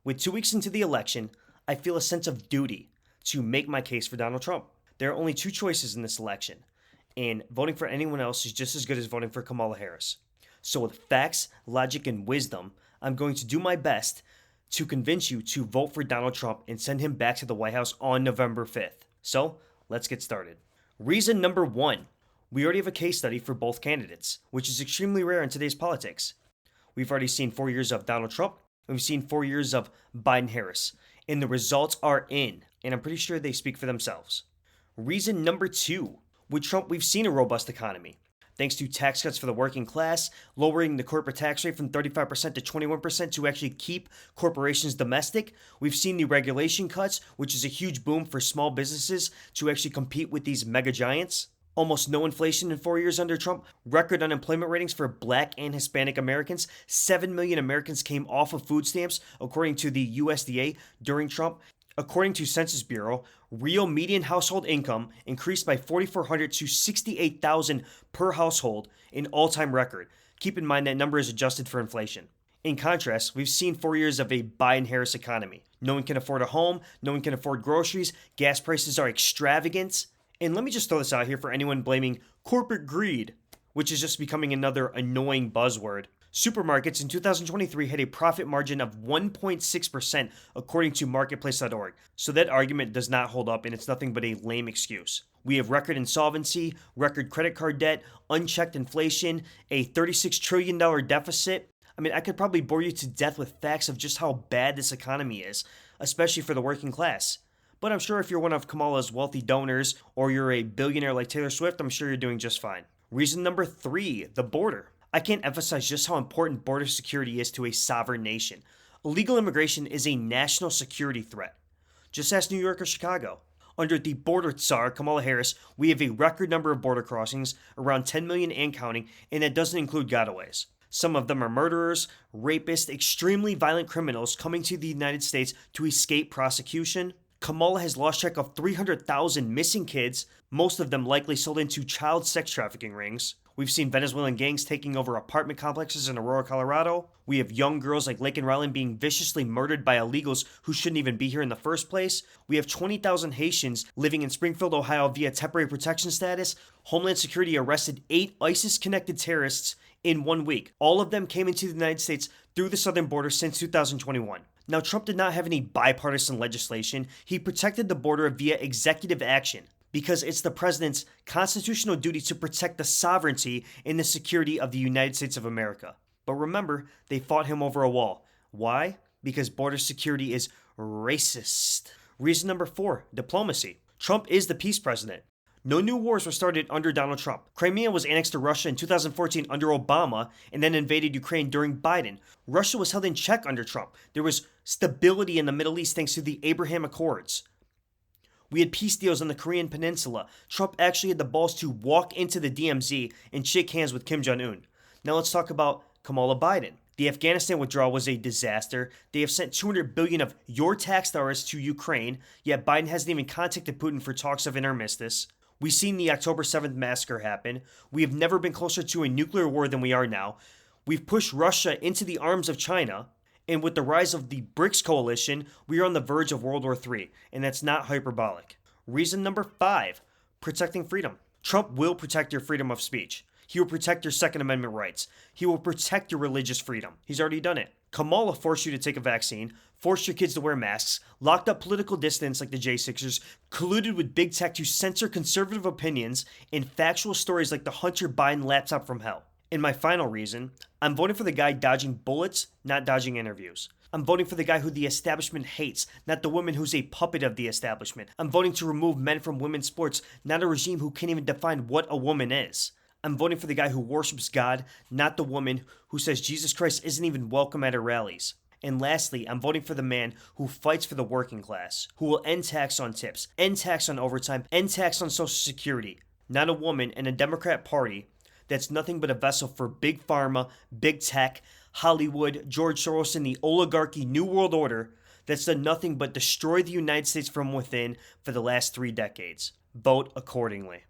With 2 weeks into the election, I feel a sense of duty to make my case for Donald Trump. There are only two choices in this election, and voting for anyone else is just as good as voting for Kamala Harris. So, with facts, logic, and wisdom, I'm going to do my best to convince you to vote for Donald Trump and send him back to the White House on November 5th. So, let's get started. Reason number one, we already have a case study for both candidates, which is extremely rare in today's politics. We've already seen 4 years of Donald Trump, and we've seen 4 years of Biden-Harris, and the results are in, and I'm pretty sure they speak for themselves. Reason number two, with Trump, we've seen a robust economy. Thanks to tax cuts for the working class, lowering the corporate tax rate from 35% to 21% to actually keep corporations domestic. We've seen the regulation cuts, which is a huge boom for small businesses to actually compete with these mega giants. Almost no inflation in 4 years under Trump. Record unemployment ratings for Black and Hispanic Americans. 7 million Americans came off of food stamps, according to the USDA, during Trump. According to Census Bureau, real median household income increased by $4,400 to $68,000 per household, an all-time record. Keep in mind that number is adjusted for inflation. In contrast, we've seen 4 years of a Biden-Harris economy. No one can afford a home, no one can afford groceries, gas prices are extravagant. And let me just throw this out here for anyone blaming corporate greed, which is just becoming another annoying buzzword. Supermarkets in 2023 had a profit margin of 1.6% according to marketplace.org. So that argument does not hold up, and it's nothing but a lame excuse. We have record insolvency, record credit card debt, unchecked inflation, a $36 trillion deficit. I mean, I could probably bore you to death with facts of just how bad this economy is, especially for the working class. But I'm sure if you're one of Kamala's wealthy donors or you're a billionaire like Taylor Swift, I'm sure you're doing just fine. Reason number three, the border. I can't emphasize just how important border security is to a sovereign nation. Illegal immigration is a national security threat. Just ask New York or Chicago. Under the border czar, Kamala Harris, we have a record number of border crossings, around 10 million and counting, and that doesn't include gotaways. Some of them are murderers, rapists, extremely violent criminals coming to the United States to escape prosecution. Kamala has lost track of 300,000 missing kids, most of them likely sold into child sex trafficking rings. We've seen Venezuelan gangs taking over apartment complexes in Aurora, Colorado. We have young girls like Lake and Ryland being viciously murdered by illegals who shouldn't even be here in the first place. We have 20,000 Haitians living in Springfield, Ohio via temporary protection status. Homeland Security arrested 8 ISIS-connected terrorists in 1 week. All of them came into the United States through the southern border since 2021. Now, Trump did not have any bipartisan legislation. He protected the border via executive action because it's the president's constitutional duty to protect the sovereignty and the security of the United States of America. But remember, they fought him over a wall. Why? Because border security is racist. Reason number four, diplomacy. Trump is the peace president. No new wars were started under Donald Trump. Crimea was annexed to Russia in 2014 under Obama and then invaded Ukraine during Biden. Russia was held in check under Trump. There was stability in the Middle East thanks to the Abraham Accords. We had peace deals on the Korean Peninsula. Trump actually had the balls to walk into the DMZ and shake hands with Kim Jong-un. Now let's talk about Kamala Biden. The Afghanistan withdrawal was a disaster. They have sent $200 billion of your tax dollars to Ukraine, yet Biden hasn't even contacted Putin for talks of an armistice. We've seen the October 7th massacre happen. We have never been closer to a nuclear war than we are now. We've pushed Russia into the arms of China. And with the rise of the BRICS coalition, we are on the verge of World War III. And that's not hyperbolic. Reason number five, protecting freedom. Trump will protect your freedom of speech. He will protect your Second Amendment rights. He will protect your religious freedom. He's already done it. Kamala forced you to take a vaccine, forced your kids to wear masks, locked up political dissidents like the J6ers, colluded with big tech to censor conservative opinions, and factual stories like the Hunter Biden laptop from hell. And my final reason, I'm voting for the guy dodging bullets, not dodging interviews. I'm voting for the guy who the establishment hates, not the woman who's a puppet of the establishment. I'm voting to remove men from women's sports, not a regime who can't even define what a woman is. I'm voting for the guy who worships God, not the woman who says Jesus Christ isn't even welcome at her rallies. And lastly, I'm voting for the man who fights for the working class, who will end tax on tips, end tax on overtime, end tax on Social Security, not a woman and a Democrat Party that's nothing but a vessel for big pharma, big tech, Hollywood, George Soros, and the oligarchy New World Order that's done nothing but destroy the United States from within for the last 3 decades. Vote accordingly.